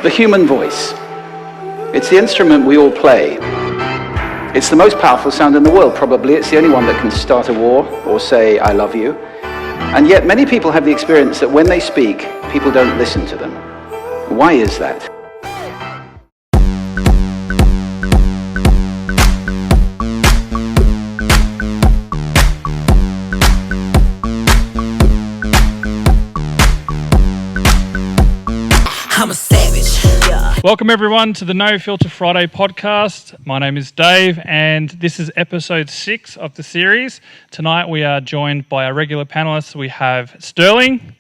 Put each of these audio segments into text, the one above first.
The human voice. It's the instrument we all play. It's the most powerful sound in the world, probably. It's the only one that can start a war or say, I love you. And yet many people have the experience that when they speak, people don't listen to them. Why is that? I'm a savage. Yeah. Welcome everyone to the No Filter Friday podcast. My name is Dave and this is episode 6 of the series. Tonight we are joined by our regular panelists. We have Sterling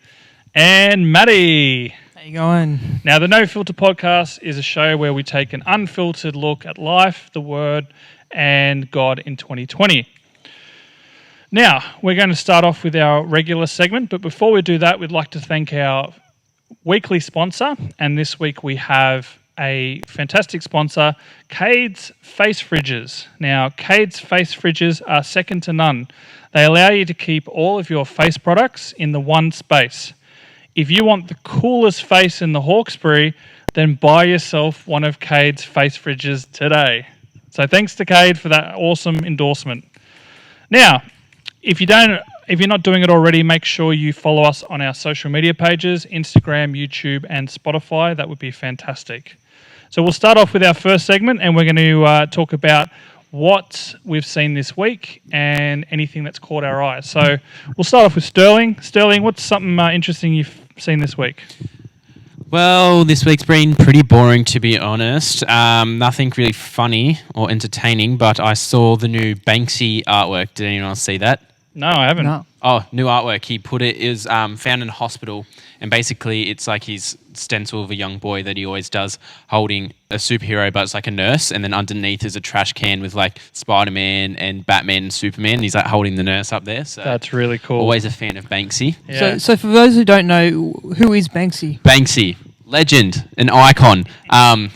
and Maddie. How you going? Now the No Filter podcast is a show where we take an unfiltered look at life, the Word and God in 2020. Now we're going to start off with our regular segment, but before we do that we'd like to thank our weekly sponsor, and this week we have a fantastic sponsor, Cade's Face Fridges. Now, Cade's Face Fridges are second to none. They allow you to keep all of your face products in the one space. If you want the coolest face in the Hawkesbury, then buy yourself one of Cade's Face Fridges today. So thanks to Cade for that awesome endorsement. Now, if you're not doing it already, make sure you follow us on our social media pages, Instagram, YouTube, and Spotify. That would be fantastic. So we'll start off with our first segment, and we're going to talk about what we've seen this week and anything that's caught our eye. So we'll start off with Sterling. Sterling, what's something interesting you've seen this week? Well, this week's been pretty boring, to be honest. Nothing really funny or entertaining, but I saw the new Banksy artwork. Did anyone else see that? No, I haven't. No. Oh, new artwork. He put it is found in a hospital, and basically it's like his stencil of a young boy that he always does, holding a superhero, but it's like a nurse, and then underneath is a trash can with like Spider-Man and Batman and Superman. And he's like holding the nurse up there. So That's really cool. always a fan of Banksy. Yeah. So for those who don't know, who is Banksy? Banksy, legend, an icon.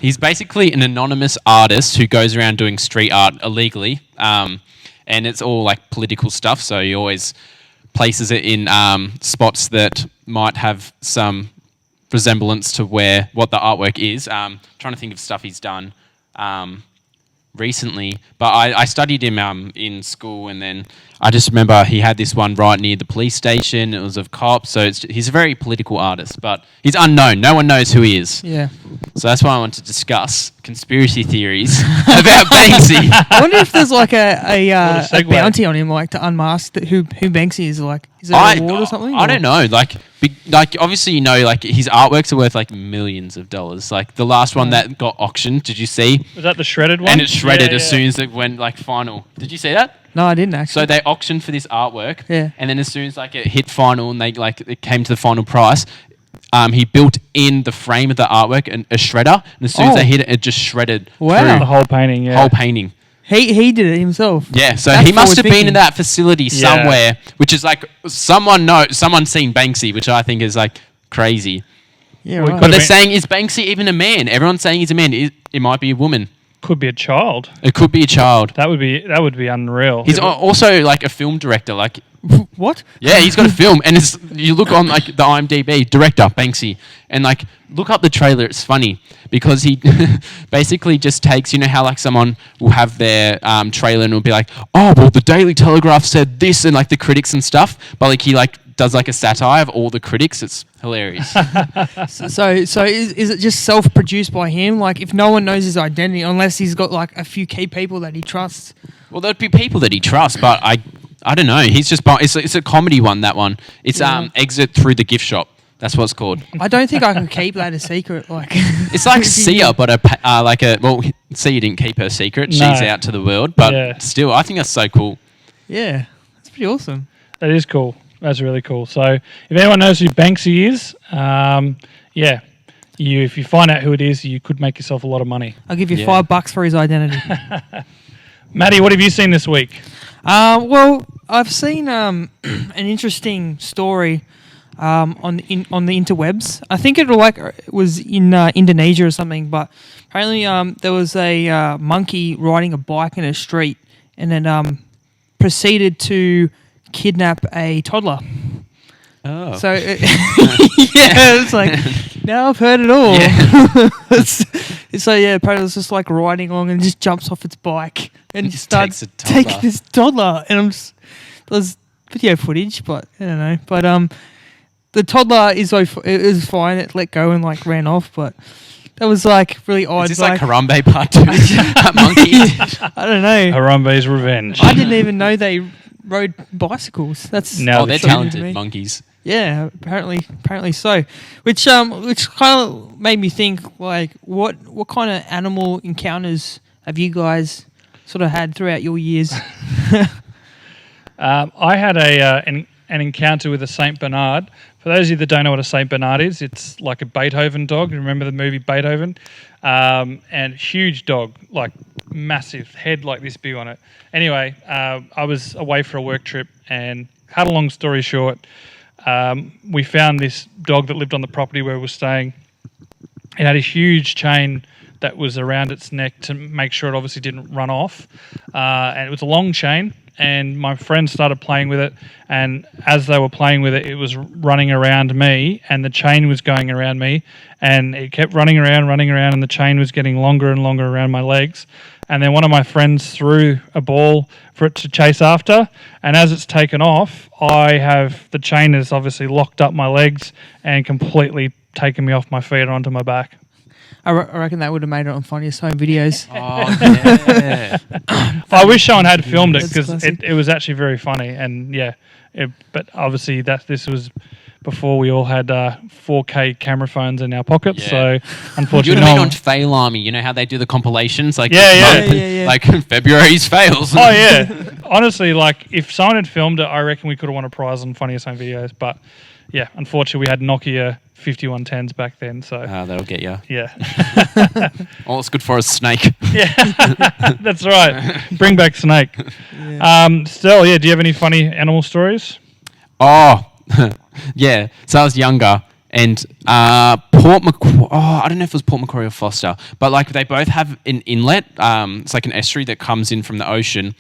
He's basically an anonymous artist who goes around doing street art illegally. And it's all like political stuff, so he always places it in spots that might have some resemblance to what the artwork is. Trying to think of stuff he's done recently, but I studied him in school, and then I just remember he had this one right near the police station. It was of cops, so he's a very political artist, but he's unknown. No one knows who he is. Yeah. So that's why I want to discuss conspiracy theories about Banksy. I wonder if there's like a segue. bounty on him, like to unmask who Banksy is. Like, is there a reward or something? I don't know. Like obviously, you know, like his artworks are worth like millions of dollars. Like the last one that got auctioned, did you see? Was that the shredded one? And it shredded Yeah, as soon as it went like final. Did you see that? No, I didn't actually. So they auctioned for this artwork, Yeah. and then as soon as like it hit final and it came to the final price, he built in the frame of the artwork a shredder, and as soon as they hit it, it just shredded Wow. The through whole painting, yeah. whole painting. He did it himself. Yeah, so That's he must have been forward-thinking. in that facility somewhere, which is like someone's seen Banksy, which I think is like crazy. Yeah, We right. But Could've they're been- saying, is Banksy even a man? Everyone's saying he's a man. It might be a woman. Could be a child. It could be a child. That would be unreal. He's also like a film director. Like, What? yeah, he's got a film, and you look on like the IMDb, director Banksy, and like look up the trailer. It's funny because he basically just takes, you know how like someone will have their trailer and will be like, oh well, the Daily Telegraph said this, and like the critics and stuff, but like he like does like a satire of all the critics. It's hilarious. So is it just self-produced by him? Like, if no one knows his identity, unless he's got like a few key people that he trusts. Well, there'd be people that he trusts, but I don't know. He's just it's a comedy one. That one. It's Exit Through the Gift Shop. That's what it's called. I don't think I can keep that a secret. Like, It's like Sia, but Sia didn't keep her secret. No. She's out to the world, but Yeah. still, I think that's so cool. Yeah, that's pretty awesome. That is cool. That's really cool. So if anyone knows who Banksy is, if you find out who it is, you could make yourself a lot of money. I'll give you Yeah. $5 for his identity. Maddie, what have you seen this week? Well, I've seen an interesting story on the interwebs. I think it was in Indonesia or something, but apparently there was a monkey riding a bike in a street and then proceeded to kidnap a toddler. Oh. So, yeah, it's like Now I've heard it all. Yeah. So yeah, apparently it's just like riding along and just jumps off its bike and just starts Takes a toddler. taking this toddler. And there's video footage, but I don't know. But the toddler is it was fine. It let go and like ran off, but that was like really odd. Is this like Harambe Part 2? Monkey? I don't know. Harambe's Revenge. I didn't even know they rode bicycles. That's No, Oh, they're Something to talented me. monkeys. Yeah, apparently so. Which kind of made me think like what kind of animal encounters have you guys sort of had throughout your years? I had an encounter with a Saint Bernard. For those of you that don't know what a Saint Bernard is, it's like a Beethoven dog. You remember the movie Beethoven? And huge dog, like massive head, like this big on it. Anyway, I was away for a work trip, and cut a long story short, we found this dog that lived on the property where we were staying. It had a huge chain that was around its neck to make sure it obviously didn't run off. And it was a long chain, and my friends started playing with it. And as they were playing with it, it was running around me, and the chain was going around me. And it kept running around, and the chain was getting longer and longer around my legs. And then one of my friends threw a ball for it to chase after. And as it's taken off, the chain has obviously locked up my legs and completely taken me off my feet and onto my back. I reckon that would have made it on Funniest Home Videos. Oh, yeah. I wish someone had filmed it That's because classic. it was actually very funny. And yeah, but obviously this was before we all had 4K camera phones in our pockets. Yeah. So You unfortunately, would have been no on one. Fail Army. You know how they do the compilations? Like Yeah, this yeah. month, Yeah. Like February's fails. Oh yeah, honestly, like if someone had filmed it, I reckon we could have won a prize on Funniest Home Videos. But yeah, unfortunately, we had Nokia 5110s back then. So That'll get you. yeah, All it's good for is Snake. that's right. Bring back Snake. Still, yeah. Do you have any funny animal stories? Oh, yeah. So I was younger, and Port Macquarie. Oh, I don't know if it was Port Macquarie or Foster, but like they both have an inlet. It's like an estuary that comes in from the ocean,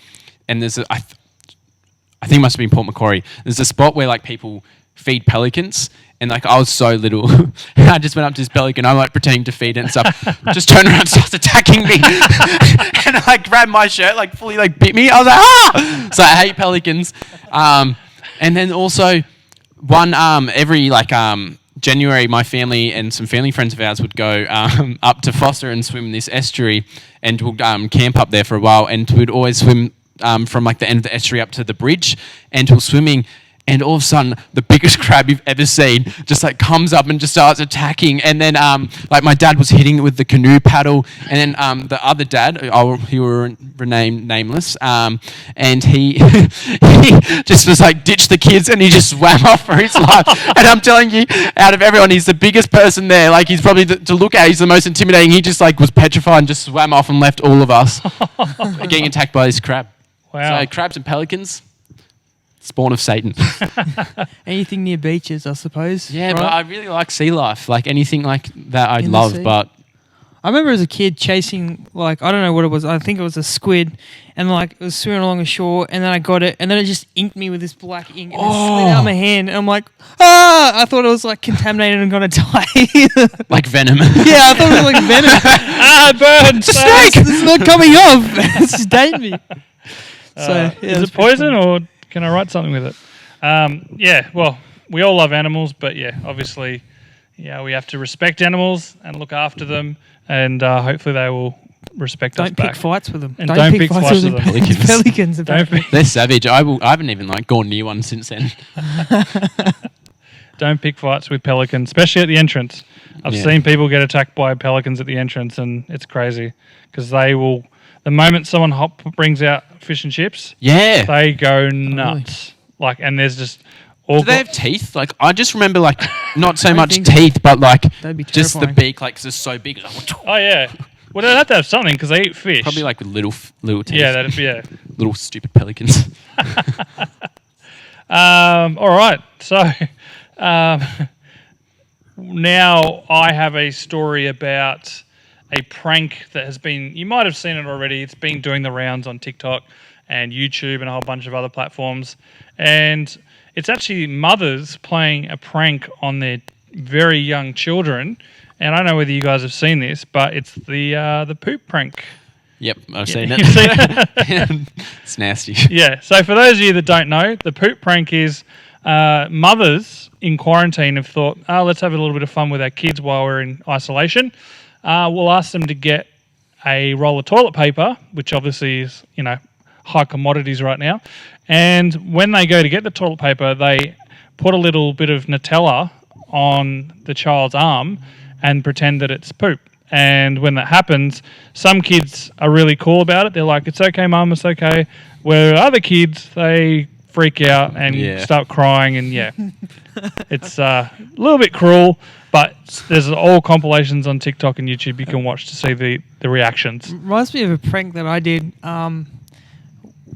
and there's I think it must have been Port Macquarie. There's a spot where like people feed pelicans. And like I was so little, and I just went up to this pelican. I'm like pretending to feed it and stuff. Just turned around and starts attacking me, and I like grabbed my shirt, like fully like bit me. I was like, ah! So I hate pelicans. And then also one every like January, my family and some family friends of ours would go up to Foster and swim in this estuary, and we'll camp up there for a while. And we'd always swim from like the end of the estuary up to the bridge, and we're swimming. And all of a sudden, the biggest crab you've ever seen just like comes up and just starts attacking. And then, like my dad was hitting it with the canoe paddle, and then the other dad, he were renamed nameless, and he he just was like ditched the kids and he just swam off for his life. And I'm telling you, out of everyone, he's the biggest person there. Like he's probably to look at, he's the most intimidating. He just like was petrified and just swam off and left all of us getting attacked by this crab. Wow. So crabs and pelicans. Spawn of Satan. Anything near beaches, I suppose. Yeah, right? but I really like sea life. Like anything like that I'd In the love, sea? but I remember as a kid chasing, like, I don't know what it was. I think it was a squid, and like it was swimming along the shore, and then I got it, and then it just inked me with this black ink, and it slid out of my hand, and I'm like, ah! I thought it was like contaminated and gonna die. like venom. Yeah, I thought it was like venom. Burn! Snake! It's not coming off. It's just dating me. So yeah, Is it's it pretty poison funny. or can I write something with it? Yeah, well, we all love animals, but yeah, obviously, yeah, we have to respect animals and look after them, and hopefully they will respect us Don't back. pick fights with them. And don't pick fights with them. Pelicans. Pelicans. Don't apparently. pick, They're savage. I haven't even like gone near one since then. don't pick fights with pelicans, especially at the entrance. I've Yeah. seen people get attacked by pelicans at the entrance, and it's crazy because they will. The moment someone brings out fish and chips, Yeah. they go nuts. Like, and there's just all. Do they have teeth? Like I just remember like not so I much think so. teeth, but like That'd be just the terrifying. beak, like it's so big. Oh yeah. Well, they have to have something because they eat fish. Probably like with little teeth. Yeah, that'd be yeah. little stupid pelicans. All right. So now I have a story about a prank that has been. You might have seen it already. It's been doing the rounds on TikTok and YouTube and a whole bunch of other platforms. And it's actually mothers playing a prank on their very young children. And I don't know whether you guys have seen this, but it's the poop prank. Yep, I've seen You've seen it? it. It's nasty. Yeah. So for those of you that don't know, the poop prank is mothers in quarantine have thought, oh, let's have a little bit of fun with our kids while we're in isolation. We'll ask them to get a roll of toilet paper, which obviously is, high commodities right now. And when they go to get the toilet paper, they put a little bit of Nutella on the child's arm and pretend that it's poop. And when that happens, some kids are really cool about it. They're like, it's okay, Mum, it's okay. Where other kids, they freak out and start crying. And it's a little bit cruel, but there's all compilations on TikTok and YouTube you can watch to see the reactions. Reminds me of a prank that I did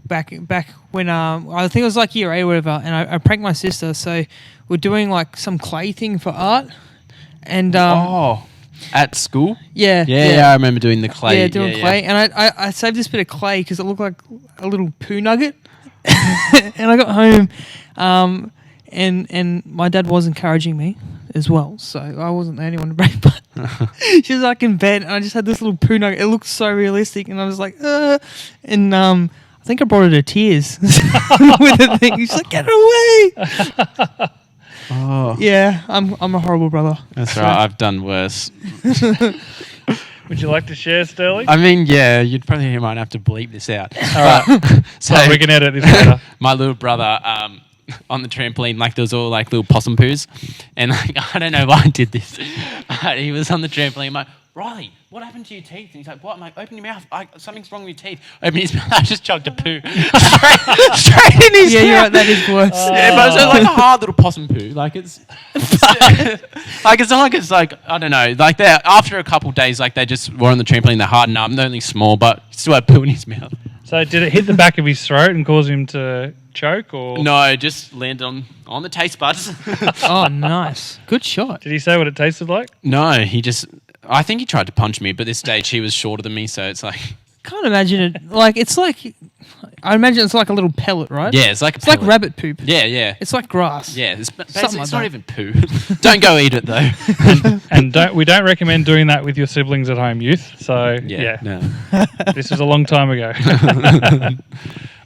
back when I think it was like year 8 or whatever, and I pranked my sister. So we're doing like some clay thing for art, and at school? Yeah, I remember doing the clay. Yeah, doing clay. And I saved this bit of clay because it looked like a little poo nugget. And I got home, and my dad was encouraging me as well, so I wasn't the only one to break. But she was like in bed, and I just had this little poo nugget. It looked so realistic, and I was like, and I think I brought her to tears with the thing. She's like, get it away. Oh. Yeah, I'm a horrible brother. That's right. I've done worse. Would you like to share, Sterling? I mean, you'd probably might have to bleep this out. All right. So we can edit this later. My little brother, on the trampoline, like there was all like little possum poos, and like I don't know why I did this. He was on the trampoline. I'm like, Riley, what happened to your teeth? And he's like, what? I'm like, open your mouth. Something's wrong with your teeth. Open his mouth. I just chugged a poo straight in his mouth. You're right, that is worse. Yeah, but it's like a hard little possum poo. Like it's like it's not like it's like I don't know. Like they after a couple of days, like they just were on the trampoline. They hardened up. They're only small, but still had poo in his mouth. So did it hit the back of his throat and cause him to choke, or no? Just landed on the taste buds. Oh, nice, good shot. Did he say what it tasted like? No, he just. I think he tried to punch me, but at this stage he was shorter than me, so it's like. Can't imagine it. Like it's like, I imagine it's like a little pellet, right? Yeah, it's like it's like rabbit poop. Yeah. It's like grass. Yeah, it's Something like not that. even poo. Don't go eat it though. And we don't recommend doing that with your siblings at home, youth. So No. This was a long time ago.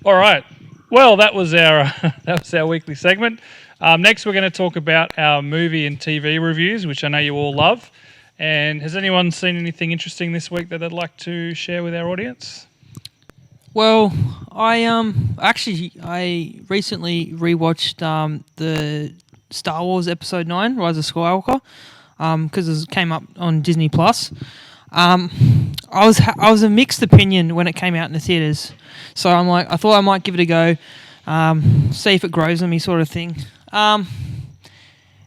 All right. Well, that was our weekly segment. Next, we're going to talk about our movie and TV reviews, which I know you all love. And has anyone seen anything interesting this week that they'd like to share with our audience? Well, I recently rewatched the Star Wars Episode 9, Rise of Skywalker, because it came up on Disney Plus. I was a mixed opinion when it came out in the theaters, so I thought I might give it a go, see if it grows on me, sort of thing.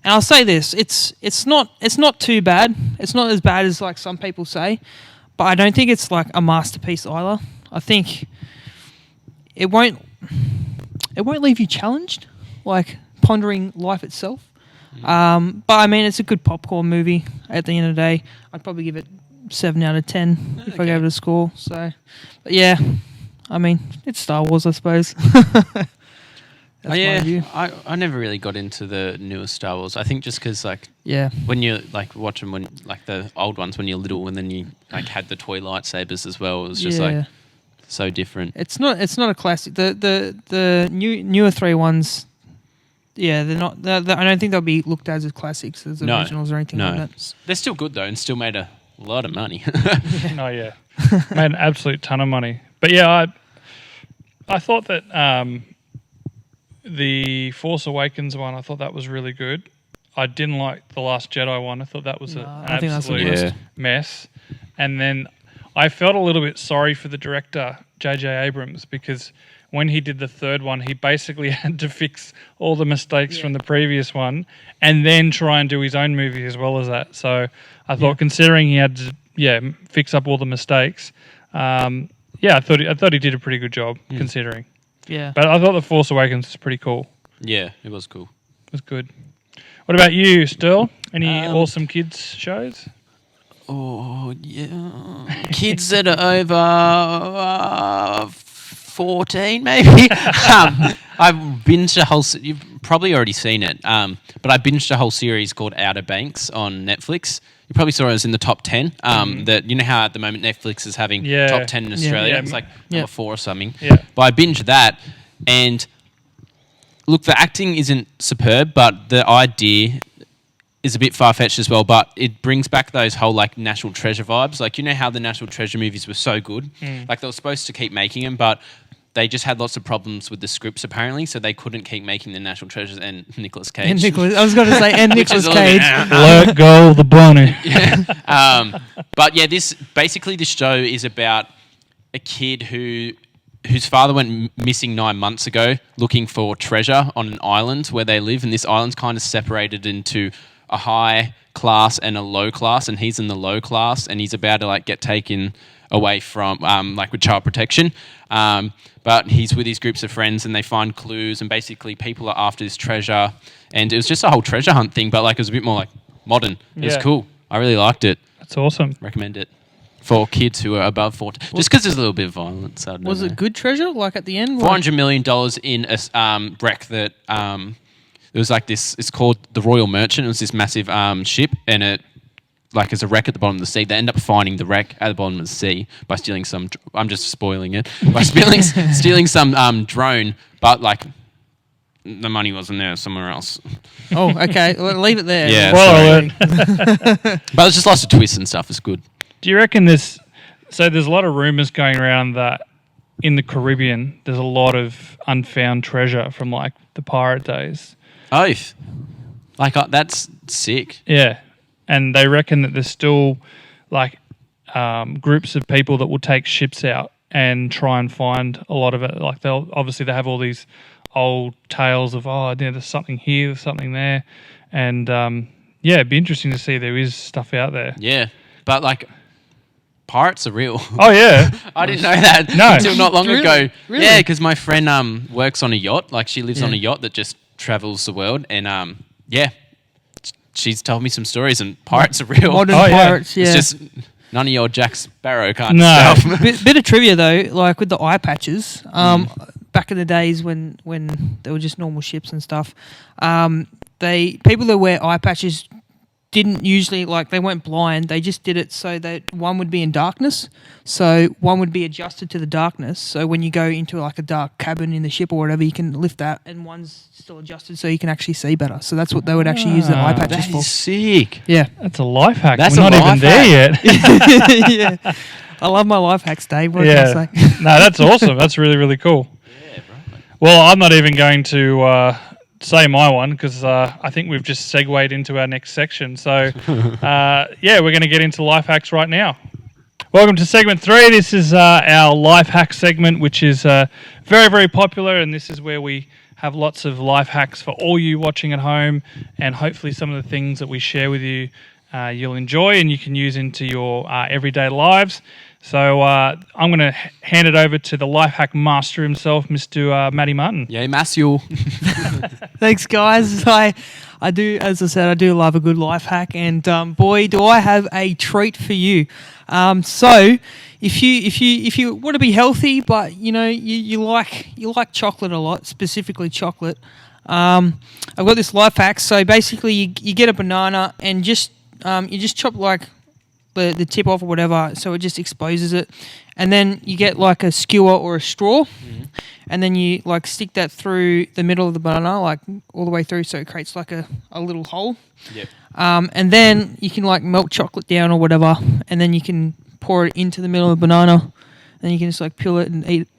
And I'll say this: it's not too bad. It's not as bad as like some people say, but I don't think it's like a masterpiece either. I think it won't leave you challenged, like pondering life itself. But I mean, it's a good popcorn movie. At the end of the day, I'd probably give it 7 out of 10 if I gave it a score. So, but yeah, I mean, it's Star Wars, I suppose. That's my view. I never really got into the newer Star Wars. I think just because when you like watch them when like the old ones when you're little, and then you like had the toy lightsabers as well. It was just like so different. It's not a classic. The newer 3 ones. Yeah, they're not. I don't think they'll be looked at as classics, as originals or anything like that. They're still good though, and still made a lot of money. Oh yeah, made an absolute ton of money. But yeah, I thought that the Force Awakens one, I thought that was really good. I didn't like the Last Jedi one. I thought that was an absolute mess. And then I felt a little bit sorry for the director, J.J. Abrams, because when he did the third one, he basically had to fix all the mistakes from the previous one and then try and do his own movie as well as that. So I thought, considering he had to fix up all the mistakes, I thought he did a pretty good job considering. Yeah. But I thought The Force Awakens was pretty cool. Yeah, it was cool. It was good. What about you, Stirl? Any awesome kids shows? Oh, yeah. Kids that are over 14 maybe. I binged a whole. You've probably already seen it, but I binged a whole series called Outer Banks on Netflix. You probably saw it was in the top 10. That you know how at the moment Netflix is having Yeah. top 10 in Australia. Yeah. It's like Yeah. number 4 or something. Yeah. But I binged that, and look, the acting isn't superb, but the idea is a bit far-fetched as well, but it brings back those whole like National Treasure vibes. Like, you know how the National Treasure movies were so good? Like, they were supposed to keep making them, but they just had lots of problems with the scripts apparently, so they couldn't keep making the National Treasures and Nicolas Cage. And Nicholas, I was going to say, and Which is Nicholas a little bit, Cage. Let go the bunny. But yeah, this show is about a kid whose father went missing 9 months ago, looking for treasure on an island where they live, and this island's kind of separated into a high class and a low class, and he's in the low class, and he's about to like get taken away from like with child protection. But he's with his groups of friends, and they find clues, and basically people are after this treasure, and it was just a whole treasure hunt thing, but like it was a bit more like modern. It was Yeah. cool. I really liked it. That's awesome. Recommend it for kids who are above 14. Just because there's a little bit of violence. I don't Was know. it good treasure? Like at the end? Like- $400 million in a wreck that it was like this. It's called the Royal Merchant. It was this massive ship, and it like is a wreck at the bottom of the sea. They end up finding the wreck at the bottom of the sea by stealing some. I'm just spoiling it by stealing some drone, but like the money wasn't there somewhere else. Oh, okay. Well, leave it there. Yeah. Well, But there's just lots of twists and stuff. It's good. do you reckon this? So there's a lot of rumors going around that in the Caribbean there's a lot of unfound treasure from like the pirate days. Oath. Like that's sick. Yeah, and they reckon that there's still like groups of people that will take ships out and try and find a lot of it. Like they have all these old tales of there's something here, there's something there, and yeah, it'd be interesting to see there is stuff out there. Yeah. But like pirates are real. Oh yeah, I didn't know that No. until not long Really? ago. Really? Yeah, because my friend works on a yacht. Like she lives on Yeah. a yacht that just travels the world, and yeah, she's told me some stories, and pirates are real. Modern Oh, yeah. pirates, yeah. It's just none of your Jack Sparrow kind No. of stuff. bit of trivia though, like with the eye patches, back in the days when they were just normal ships and stuff, people that wear eye patches didn't usually, like, they weren't blind. They just did it so that one would be in darkness, so one would be adjusted to the darkness. So when you go into like a dark cabin in the ship or whatever, you can lift that, and one's still adjusted so you can actually see better. So that's what they would actually use the eye patches That for. is sick. Yeah, that's a life hack. That's We're a not life even there hack. yet. yeah. I love my life hacks, Dave. What Yeah. can I say? No, that's awesome. That's really, really cool. Yeah, bro. Well, I'm not even going to say my one because I think we've just segued into our next section. So, yeah, we're going to get into life hacks right now. Welcome to segment 3. This is our life hack segment, which is very, very popular, and this is where we have lots of life hacks for all you watching at home, and hopefully some of the things that we share with you you'll enjoy and you can use into your everyday lives. So I'm going to hand it over to the life hack master himself, Mr. Matty Martin. Yeah, Matthew. Thanks, guys. I do, as I said, I do love a good life hack, and boy, do I have a treat for you. So, if you want to be healthy, but you know you like chocolate a lot, specifically chocolate, I've got this life hack. So basically, you get a banana and you just chop like the tip off or whatever, so it just exposes it, and then you get like a skewer or a straw, and then you like stick that through the middle of the banana, like all the way through, so it creates like a little hole. Yep. And then you can like melt chocolate down or whatever, and then you can pour it into the middle of the banana, and you can just like peel it and eat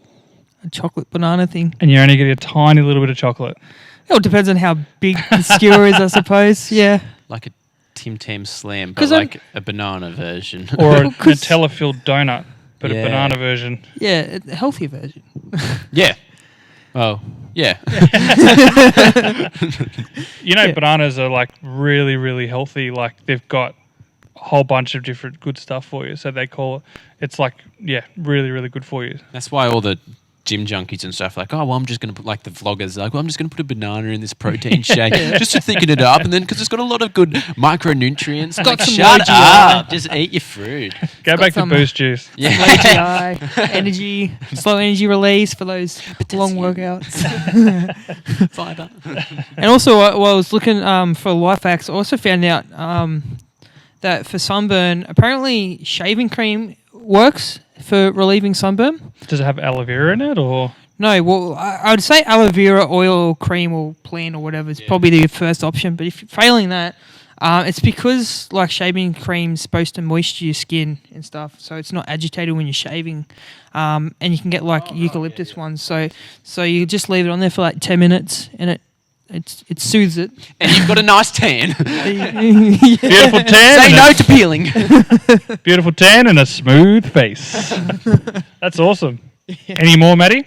a chocolate banana thing. And you're only getting a tiny little bit of chocolate. It all depends on how big the skewer is, I suppose. Yeah. Like a Tim Tam Slam, but 'Cause I'm- like a banana version. Or a 'Cause- Nutella-filled donut, but Yeah. a banana version. Yeah, a healthier version. Yeah. Oh, yeah. You know, Yeah. bananas are like really, really healthy. Like they've got a whole bunch of different good stuff for you. So they call it, it's like, yeah, really, really good for you. That's why all the gym junkies and stuff like, oh, well, I'm just going to put, like the vloggers, like, well, I'm just going to put a banana in this protein shake just to thicken it up. And then because it's got a lot of good micronutrients. Got Like, some shut low GI. up. Just eat your fruit. Go back to some- Boost Juice. Yeah. AGI, energy, slow energy release for those long workouts. Fiber. And also, while I was looking for life hacks, I also found out that for sunburn, apparently shaving cream works for relieving sunburn. Does it have aloe vera in it, or No, well, I would say aloe vera oil, cream, or plant or whatever is probably the first option. But if you're failing that, it's because like shaving cream's supposed to moisture your skin and stuff, so it's not agitated when you're shaving. And you can get like eucalyptus ones, so you just leave it on there for like 10 minutes, and it soothes it. And you've got a nice tan. beautiful tan? Say and no to peeling. a beautiful tan and a smooth face. That's awesome. Any more, Maddie?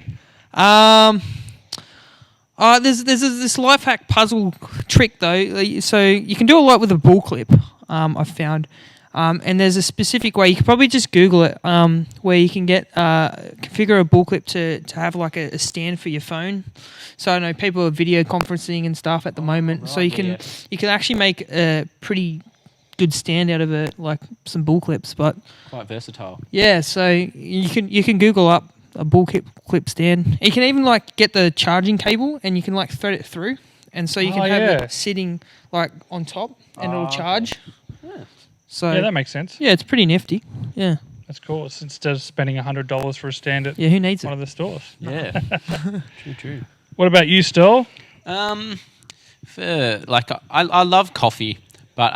There's this life hack puzzle trick though. So you can do a lot with a bull clip. I've found, and there's a specific way. You could probably just Google it, where you can get configure a bull clip to have like a stand for your phone. So I know people are video conferencing and stuff at the moment. So you can actually make a pretty good stand out of it, like some bull clips. But Quite versatile. yeah, so you can Google up a bull clip stand. You can even like get the charging cable and you can like thread it through, and so you can have yeah. it sitting like on top and it'll charge. So Yeah, that makes sense. yeah, it's pretty nifty. Yeah, That's cool. It's instead of spending $100 for a stand at yeah. Who needs one it? of the stores. Yeah. True. What about you, Stel? For like I love coffee, but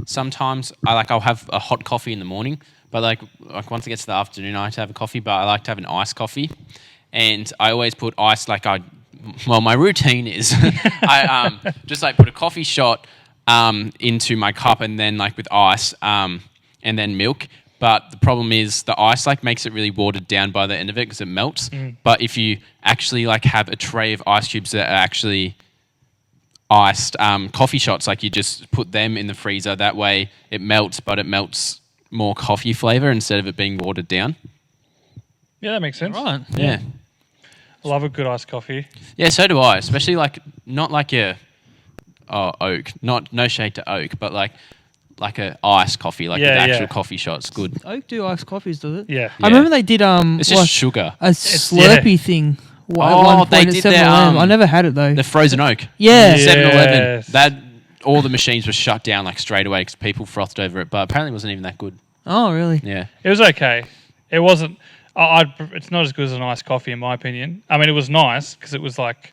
sometimes I'll have a hot coffee in the morning, but like once it gets to the afternoon, I like to have a coffee, but I like to have an iced coffee, and I always put ice my routine is I just like put a coffee shot into my cup and then like with ice and then milk. But the problem is the ice like makes it really watered down by the end of it because it melts. But if you actually like have a tray of ice cubes that are actually iced coffee shots, like you just put them in the freezer, that way it melts, but it melts more coffee flavor instead of it being watered down. Yeah, that makes sense. Right. Yeah. Love a good iced coffee. Yeah, so do I. Especially like not like a oak, no shade to oak, but like a iced coffee, like Yeah, an actual yeah. coffee shot's good. Oak do iced coffees, does it? Yeah. I remember they did It's just like sugar. a Slurpee thing. At Oh, one point they at did their, 7-Eleven. I never had it though. The frozen oak. Yeah. Yeah. 7-Eleven. Yes. That all the machines were shut down like straight away because people frothed over it, but apparently it wasn't even that good. Oh really? Yeah. It was okay. It wasn't. It's not as good as an iced coffee, in my opinion. I mean, it was nice because it was like,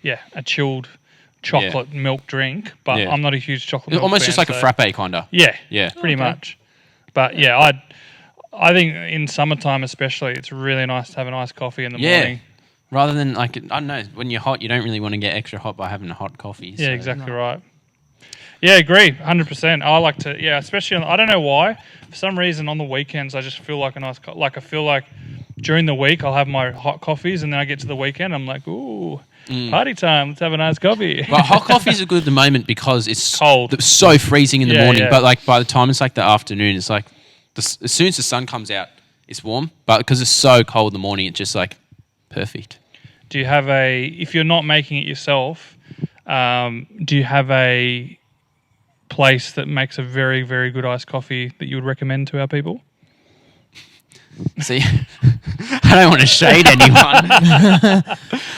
a chilled chocolate milk drink. But Yeah. I'm not a huge chocolate. milk Almost fan, just like so- a frappe kinda. Yeah, Yeah. pretty much. But yeah, I think in summertime especially, it's really nice to have an iced coffee in the Yeah. morning. Rather than like I don't know, when you're hot, you don't really want to get extra hot by having a hot coffee. Yeah, so- exactly right. Yeah, agree, 100%. I like to, especially I don't know why. For some reason, on the weekends, I just feel like a nice, I feel like during the week I'll have my hot coffees, and then I get to the weekend, I'm like, ooh, party time. Let's have a nice coffee. Well, hot coffees are good at the moment because it's Cold. It's so freezing in the Yeah, morning. yeah. But like by the time it's like the afternoon, it's like as soon as the sun comes out, it's warm. But because it's so cold in the morning, it's just like perfect. Do you have if you're not making it yourself, do you have a place that makes a very, very good iced coffee that you would recommend to our people? See, I don't want to shade anyone,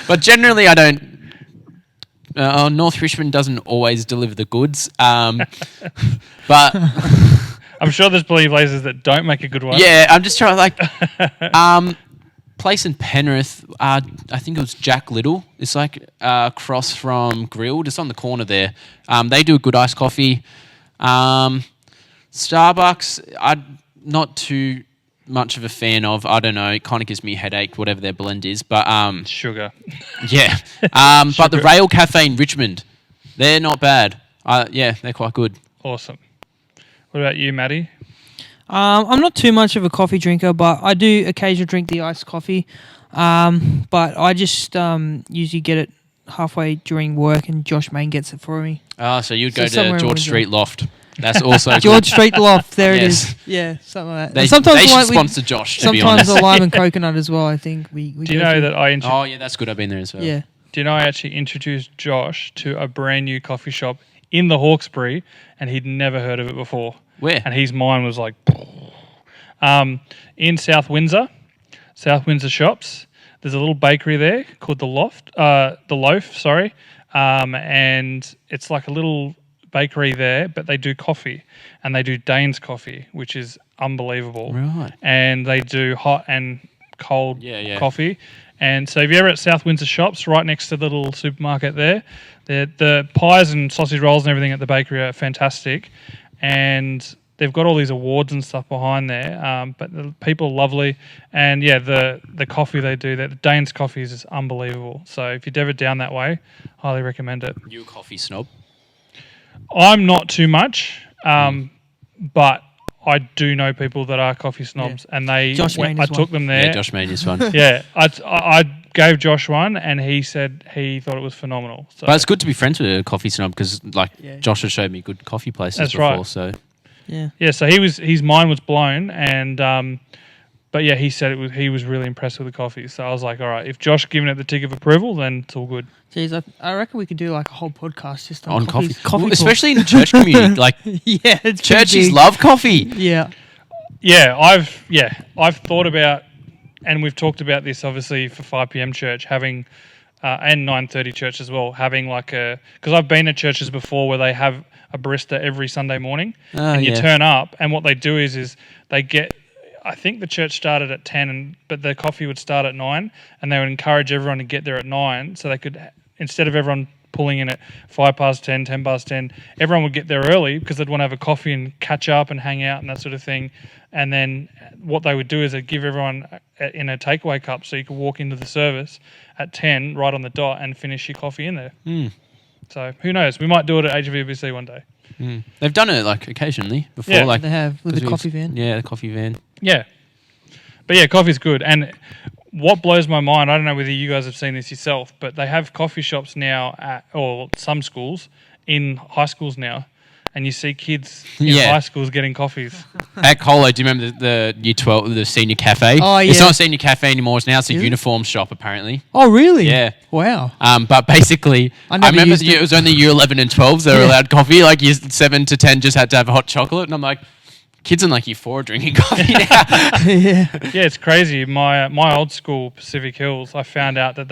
but generally I don't. North Richmond doesn't always deliver the goods, but I'm sure there's plenty of places that don't make a good one. yeah, I'm just trying to place in Penrith. I think it was Jack Little. It's like across from Grilled. It's on the corner there. They do a good iced coffee. Starbucks, I'm not too much of a fan of. I don't know. It kind of gives me a headache, whatever their blend is. But Sugar. yeah. But the Rail Cafe in Richmond, they're not bad. Yeah, they're quite good. Awesome. What about you, Maddie? I'm not too much of a coffee drinker, but I do occasionally drink the iced coffee. But I just usually get it halfway during work, and Josh Main gets it for me. So you'd So go somewhere to in George Windsor. Street Loft. That's also George Street Loft. There it Yes. is. Yeah, something like that. They, And sometimes they the should lime- we- sponsor Josh. To be sometimes honest. the lime and coconut as well. I think we Do you go know through. that Oh yeah, that's good. I've been there as well. Yeah. Do you know I actually introduced Josh to a brand new coffee shop in the Hawkesbury, and he'd never heard of it before. Where? And his mind was like, in South Windsor Shops. There's a little bakery there called the Loaf. Sorry, and it's like a little bakery there, but they do coffee, and they do Dane's coffee, which is unbelievable. Right. And they do hot and cold Yeah. coffee. And so if you're ever at South Windsor Shops, right next to the little supermarket there, the pies and sausage rolls and everything at the bakery are fantastic. And they've got all these awards and stuff behind there, but the people are lovely. And yeah, the coffee they do, the Dane's coffee is just unbelievable. So if you're ever down that way, highly recommend it. You a coffee snob? I'm not too much, but I do know people that are coffee snobs, and they Josh Main I is took one. them there. Yeah, Josh made his fun. Yeah, I gave Josh one, and he said he thought it was phenomenal. So But it's good to be friends with a coffee snob because, like, Yeah. Josh has showed me good coffee places That's before. right. So Yeah. yeah, so his mind was blown, and but yeah, he said he was really impressed with the coffee. So I was like, all right, if Josh giving it the tick of approval, then it's all good. Jeez, I reckon we could do like a whole podcast just on coffee, Coffee Well, talk. especially in the church community, like yeah, it's pretty churches big. love coffee. Yeah. Yeah, I've thought about, and we've talked about this obviously for 5 p.m. church having, and 9:30 church as well, having like because I've been to churches before where they have a barista every Sunday morning, and you yeah. turn up, and what they do is they get. I think the church started at 10, but the coffee would start at 9, and they would encourage everyone to get there at 9, so they could, instead of everyone pulling in at 10:05, 10:10, everyone would get there early because they'd want to have a coffee and catch up and hang out and that sort of thing. And then what they would do is they'd give everyone in a takeaway cup so you could walk into the service at 10 right on the dot and finish your coffee in there. So who knows? We might do it at HVBC one day. They've done it like occasionally before, Yeah. like They have with the 'cause coffee van. Yeah, the coffee van. Yeah. But yeah, coffee's good. And what blows my mind, I don't know whether you guys have seen this yourself, but they have coffee shops now or some schools in high schools now. And you see kids in Yeah. high schools getting coffees. At Colo, do you remember the Year 12, the senior cafe? Oh, It's yeah. not a senior cafe anymore. It's now a Is it? uniform shop, apparently. Oh, really? Yeah. Wow. But basically, I I, never remember used it. it was only year 11 and 12s that were Yeah. allowed coffee. Like years 7 to 10 just had to have a hot chocolate. And I'm like, kids in like year 4 are drinking coffee now. yeah. Yeah, it's crazy. My old school, Pacific Hills, I found out that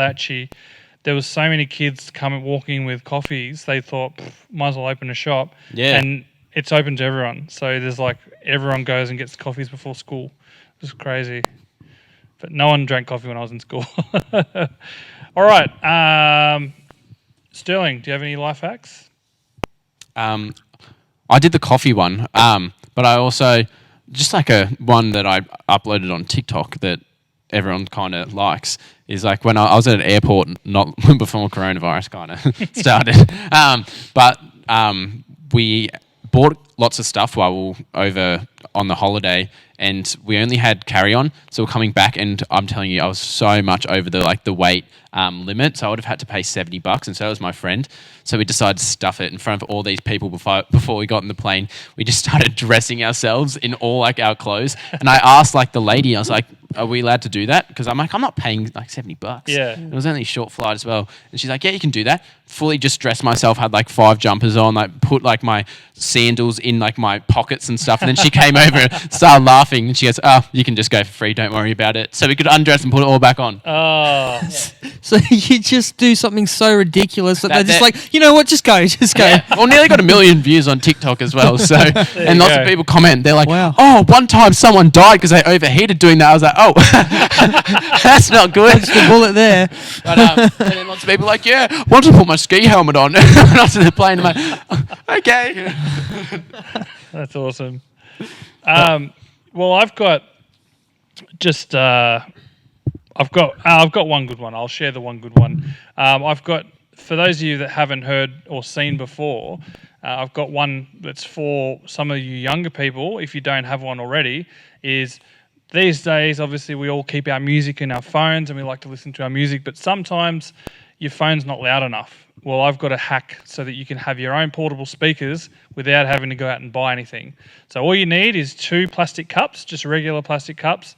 there was so many kids coming walking with coffees, they thought, might as well open a shop. Yeah. And it's open to everyone. So there's like, everyone goes and gets coffees before school. It's crazy. But no one drank coffee when I was in school. All right. Sterling, do you have any life hacks? I did the coffee one, but I also just like a one that I uploaded on TikTok that everyone kind of likes is like when I was at an airport, not before coronavirus kind of started, but we bought lots of stuff while we were over on the holiday, and we only had carry-on, so we're coming back, and I'm telling you, I was so much over the weight limit, so I would have had to pay $70, and so was my friend. So we decided to stuff it in front of all these people before we got in the plane. We just started dressing ourselves in all like our clothes, and I asked like the lady, I was like, "Are we allowed to do that?" Because I'm like, I'm not paying like $70. Yeah. It was only a short flight as well, and she's like, "Yeah, you can do that." Fully just dressed myself, had like 5 jumpers on, like put like my sandals in like my pockets and stuff, and then she came over and started laughing, and she goes, "Oh, you can just go for free, don't worry about it." So we could undress and put it all back on. Oh, So you just do something so ridiculous that they're just That- like, you know what, just go. Yeah. Well, nearly got 1 million views on TikTok as well. So, and lots go. of people comment. They're like, Wow. "Oh, one time someone died because they overheated doing that." I was like, "Oh, that's not good." Just a bullet there. But, and then lots of people are like, "Yeah, I wanted to put my ski helmet on onto the plane." I'm like, "Okay." that's awesome. Well, I've got just I've got one good one. I'll share the one good one. I've got, for those of you that haven't heard or seen before, I've got one that's for some of you younger people. If you don't have one already, is these days obviously we all keep our music in our phones and we like to listen to our music, but sometimes your phone's not loud enough. well, I've got a hack so that you can have your own portable speakers without having to go out and buy anything. So all you need is 2 plastic cups, just regular plastic cups,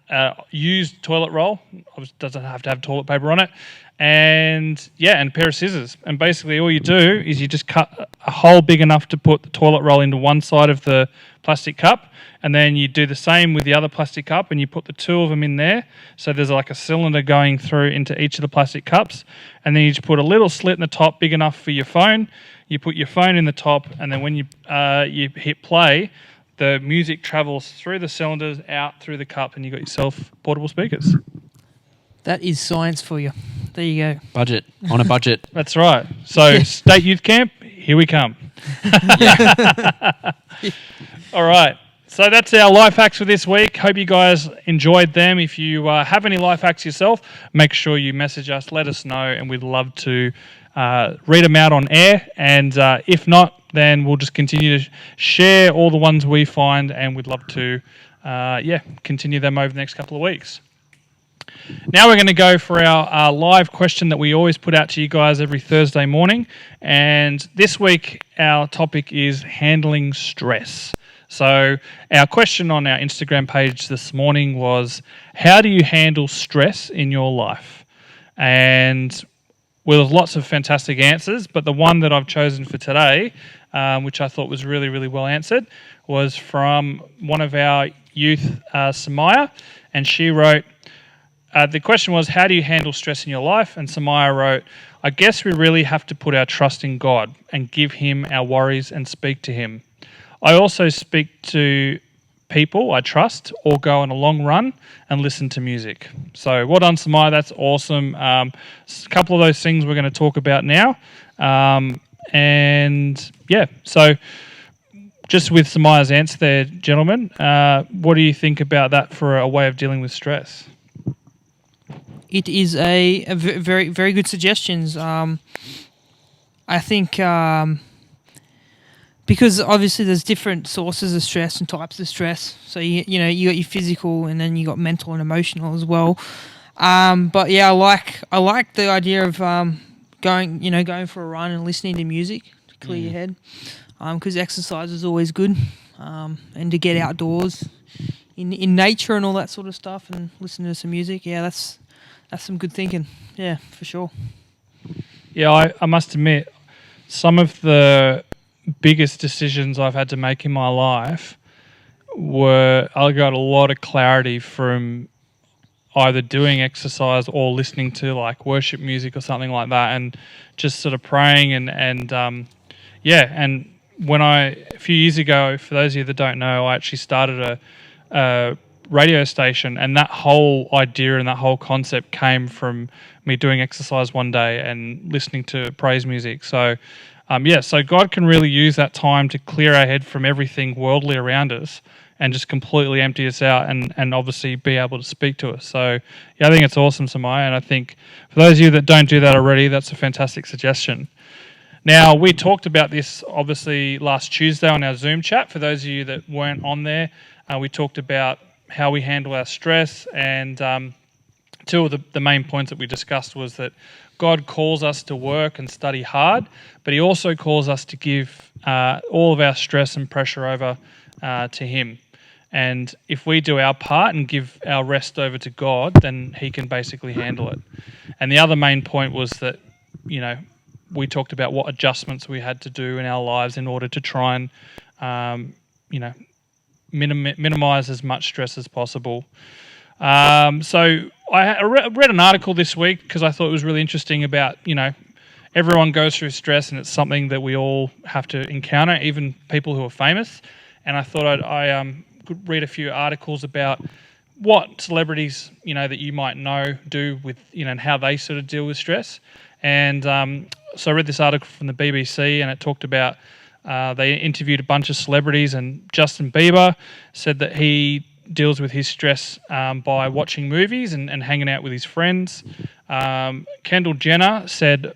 a used toilet roll, obviously doesn't have to have toilet paper on it, and a pair of scissors. And basically all you do is you just cut a hole big enough to put the toilet roll into one side of the plastic cup, and then you do the same with the other plastic cup and you put the 2 of them in there. So there's like a cylinder going through into each of the plastic cups, and then you just put a little slit in the top big enough for your phone. You put your phone in the top, and then when you hit play, the music travels through the cylinders out through the cup, and you got yourself portable speakers. That is science for you. There you go. Budget. On a budget. That's right. So State Youth Camp, here we come. All right. So that's our life hacks for this week. Hope you guys enjoyed them. If you have any life hacks yourself, make sure you message us, let us know, and we'd love to read them out on air. And if not, then we'll just continue to share all the ones we find, and we'd love to continue them over the next couple of weeks. Now we're going to go for our live question that we always put out to you guys every Thursday morning. And this week our topic is handling stress. So our question on our Instagram page this morning was, how do you handle stress in your life? And with lots of fantastic answers, but the one that I've chosen for today, which I thought was really, really well answered, was from one of our youth, Samaya, and she wrote, the question was, how do you handle stress in your life? And Samaya wrote, I guess we really have to put our trust in God and give Him our worries and speak to Him. I also speak to people I trust or go on a long run and listen to music. So well done, Samaya. That's awesome. A couple of those things we're going to talk about now. So just with Samaya's answer there, gentlemen, what do you think about that for a way of dealing with stress? It is a very, very good suggestions. I think because obviously there's different sources of stress and types of stress. So you got your physical, and then you got mental and emotional as well. But yeah, I like the idea of going for a run and listening to music to clear your head. Because exercise is always good, and to get outdoors in nature and all that sort of stuff, and listen to some music. Yeah, that's some good thinking. Yeah, for sure. Yeah, I must admit, some of the biggest decisions I've had to make in my life I got a lot of clarity from either doing exercise or listening to like worship music or something like that, and just sort of praying and when a few years ago, for those of you that don't know, I actually started a radio station, and that whole idea and that whole concept came from me doing exercise one day and listening to praise music. So so God can really use that time to clear our head from everything worldly around us and just completely empty us out and obviously be able to speak to us. So yeah, I think it's awesome, Samaya, and I think for those of you that don't do that already, that's a fantastic suggestion. Now, we talked about this obviously last Tuesday on our Zoom chat. For those of you that weren't on there, we talked about how we handle our stress, and two of the main points that we discussed was that God calls us to work and study hard, but He also calls us to give all of our stress and pressure over to Him. And if we do our part and give our rest over to God, then He can basically handle it. And the other main point was that, we talked about what adjustments we had to do in our lives in order to try and, minimize as much stress as possible. So I read an article this week because I thought it was really interesting about, everyone goes through stress and it's something that we all have to encounter, even people who are famous. And I thought I could read a few articles about what celebrities, that you might know do with, and how they sort of deal with stress. And so I read this article from the BBC, and it talked about they interviewed a bunch of celebrities, and Justin Bieber said that he deals with his stress by watching movies and hanging out with his friends. Kendall Jenner said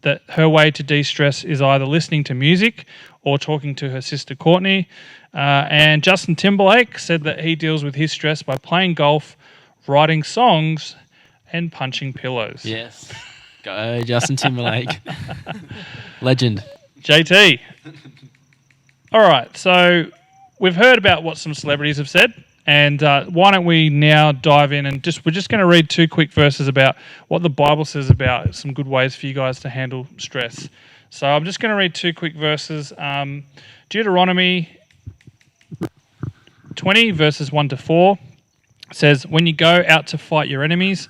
that her way to de-stress is either listening to music or talking to her sister Courtney. And Justin Timberlake said that he deals with his stress by playing golf, writing songs, and punching pillows. Yes. Go Justin Timberlake. Legend. JT. All right, so we've heard about what some celebrities have said, and why don't we now dive in and we're just going to read 2 quick verses about what the Bible says about some good ways for you guys to handle stress. So I'm just going to read 2 quick verses. Deuteronomy 20 verses 1 to 4 says, "When you go out to fight your enemies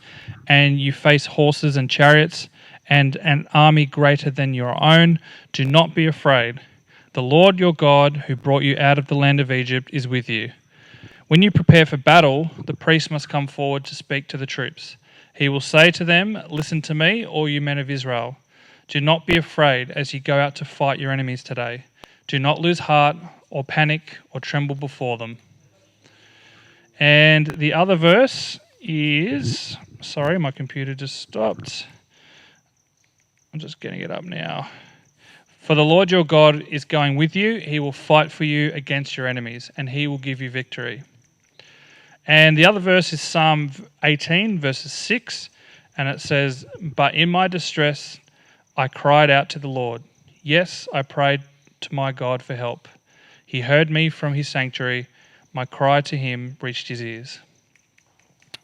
and you face horses and chariots and an army greater than your own, do not be afraid. The Lord your God, who brought you out of the land of Egypt, is with you. When you prepare for battle, the priest must come forward to speak to the troops. He will say to them, 'Listen to me, all you men of Israel. Do not be afraid as you go out to fight your enemies today. Do not lose heart or panic or tremble before them.'" And the other verse is... Sorry, my computer just stopped. I'm just getting it up now. "For the Lord your God is going with you. He will fight for you against your enemies, and he will give you victory." And the other verse is Psalm 18, verses 6, and it says, "But in my distress I cried out to the Lord. Yes, I prayed to my God for help. He heard me from his sanctuary. My cry to him reached his ears."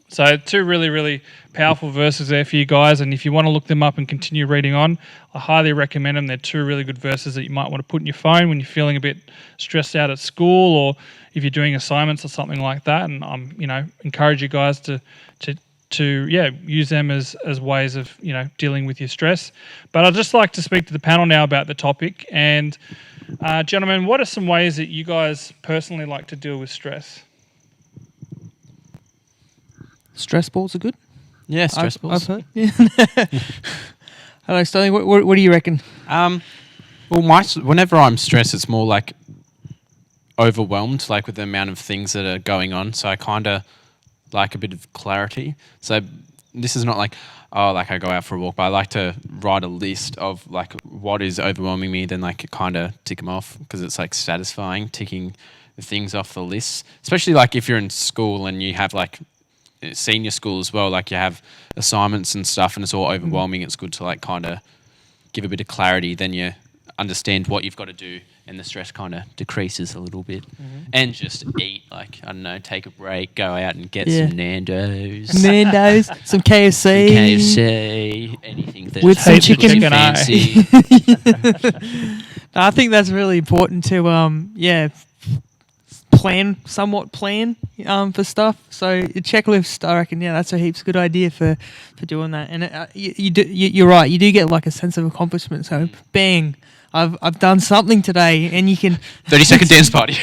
So 2 really, really powerful verses there for you guys. And if you want to look them up and continue reading on, I highly recommend them. They're 2 really good verses that you might want to put in your phone when you're feeling a bit stressed out at school, or if you're doing assignments or something like that. And encourage you guys to use them as ways of, dealing with your stress. But I'd just like to speak to the panel now about the topic. And gentlemen, what are some ways that you guys personally like to deal with stress? Stress balls are good. Yeah, stress balls. I've heard. Yeah. Hello, Sterling. What do you reckon? Well, whenever I'm stressed, it's more like overwhelmed, like with the amount of things that are going on. So I kind of like a bit of clarity. So this is not like, I go out for a walk, but I like to write a list of like what is overwhelming me, then like kind of tick them off, because it's like satisfying ticking the things off the list. Especially like if you're in school and you have like senior school as well, like you have assignments and stuff and it's all overwhelming. It's good to like kind of give a bit of clarity, then you understand what you've got to do and the stress kind of decreases a little bit. And just eat, like, I don't know, take a break, go out and get some Nando's. Some KFC. KFC, anything that's With some chicken. fancy. I think that's really important to, plan for stuff. So a checklist, I reckon, that's a heaps good idea for doing that. And you're right, you do get like a sense of accomplishment. So bang, I've done something today, and you can 30-second dance party.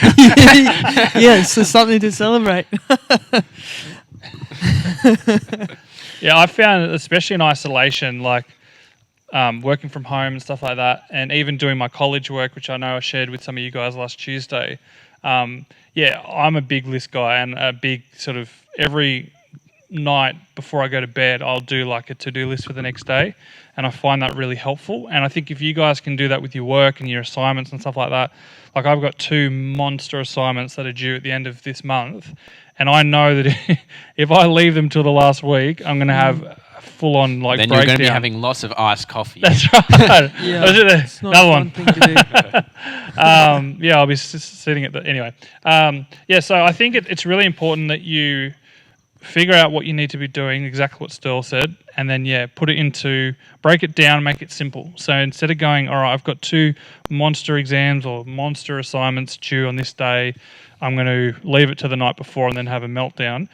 yeah, so something to celebrate. Yeah, I found, especially in isolation, like working from home and stuff like that, and even doing my college work, which I know I shared with some of you guys last Tuesday. I'm a big list guy, and a big sort of every night before I go to bed, I'll do like a to-do list for the next day, and I find that really helpful. And I think if you guys can do that with your work and your assignments and stuff like that, like I've got 2 monster assignments that are due at the end of this month, and I know that if I leave them till the last week, I'm going to have full-on like then breakdown. you're going to be having lots of iced coffee. That's right. Yeah, it's not another a one. fun thing to do. I'll be sitting at the anyway. So I think it's really important that you figure out what you need to be doing, exactly what Sterl said, and then break it down, make it simple. So instead of going, all right, I've got 2 monster exams or monster assignments due on this day, I'm going to leave it to the night before and then have a meltdown.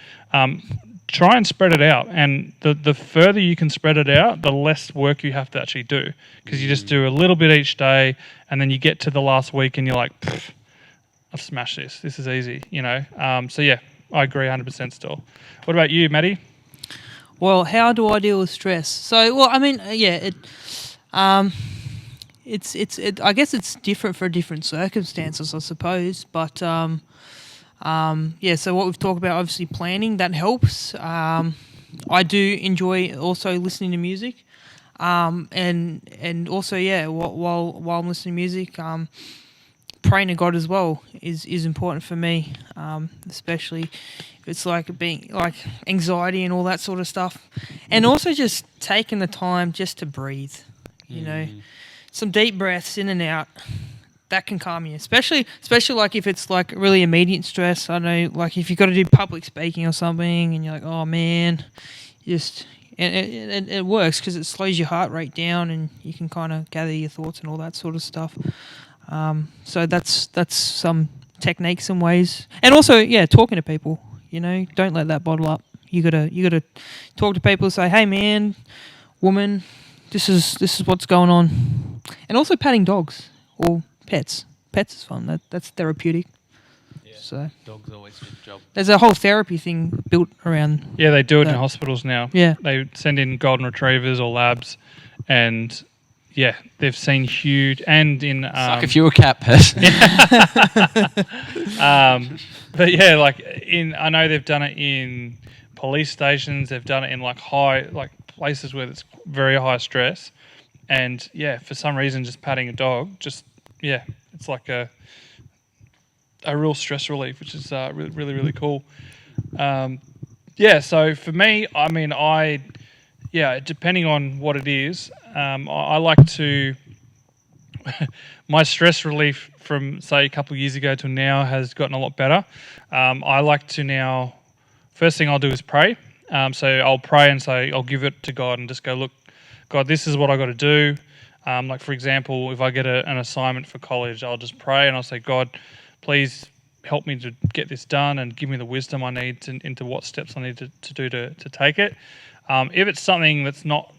Try and spread it out, and the further you can spread it out, the less work you have to actually do, because you just do a little bit each day, and then you get to the last week and you're like, I've smashed this. This is easy, I agree 100% still. What about you, Maddie? Well, how do I deal with stress? So, I guess it's different for different circumstances, I suppose. But so what we've talked about, obviously planning, that helps. I do enjoy also listening to music, and also while I'm listening to music, praying to God as well is important for me, especially if it's like being like anxiety and all that sort of stuff, and also just taking the time just to breathe. You know, some deep breaths in and out. That can calm you, especially like if it's like really immediate stress. I know, like if you've got to do public speaking or something, and you're like, oh man, just and it works because it slows your heart rate down, and you can kind of gather your thoughts and all that sort of stuff. So that's some techniques and ways, and also talking to people. You know, don't let that bottle up. You gotta talk to people. Say, hey man, woman, this is what's going on, and also patting dogs or pets. Pets is fun. That's therapeutic. Yeah. So Dogs always do the job. there's a whole therapy thing built around. Yeah, they do it in that. hospitals now. Yeah. They send in golden retrievers or labs, and yeah, they've seen huge. And in Suck if you're a cat person. but yeah, I know they've done it in police stations. They've done it in like places where it's very high stress, and yeah, for some reason, just patting a dog, it's like a real stress relief, which is really really cool. So for me, I mean, depending on what it is, I like to. My stress relief from say a couple of years ago to now has gotten a lot better. I like to now. First thing I'll do is pray. So I'll pray and say I'll give it to God and just go, look, God, this is what I got to do. Like for example, if I get an assignment for college, I'll just pray and I'll say, God, please help me to get this done and give me the wisdom I need into what steps I need to do to take it. If it's something that's not,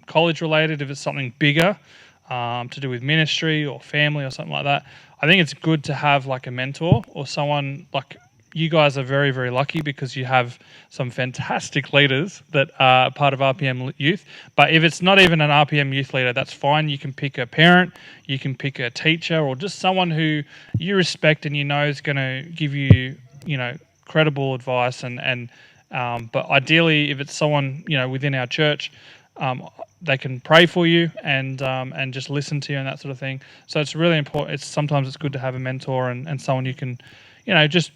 college related, if it's something bigger to do with ministry or family or something like that, I think it's good to have like a mentor or someone like. You guys are very, very lucky because you have some fantastic leaders that are part of RPM Youth. But if it's not even an RPM Youth leader, that's fine. You can pick a parent, you can pick a teacher, or just someone who you respect and you know is going to give you, credible advice. But ideally, if it's someone within our church, they can pray for you and just listen to you and that sort of thing. So it's really important. Sometimes it's good to have a mentor and someone you can, just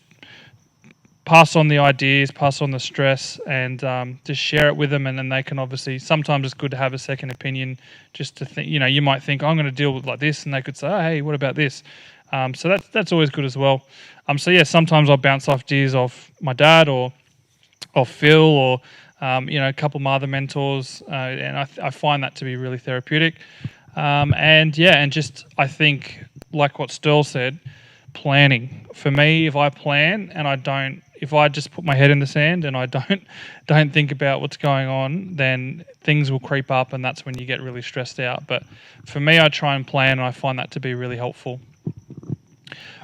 pass on the ideas, pass on the stress, and just share it with them. And then they can obviously, sometimes it's good to have a second opinion just to think, you might think, I'm going to deal with like this. And they could say, oh, hey, what about this? So that's always good as well. Sometimes I'll bounce ideas off my dad or Phil or, a couple of my other mentors. And I find that to be really therapeutic. I think, like what Sterl said, planning. For me, if I plan and if I just put my head in the sand and I don't think about what's going on, then things will creep up and that's when you get really stressed out. But for me, I try and plan and I find that to be really helpful.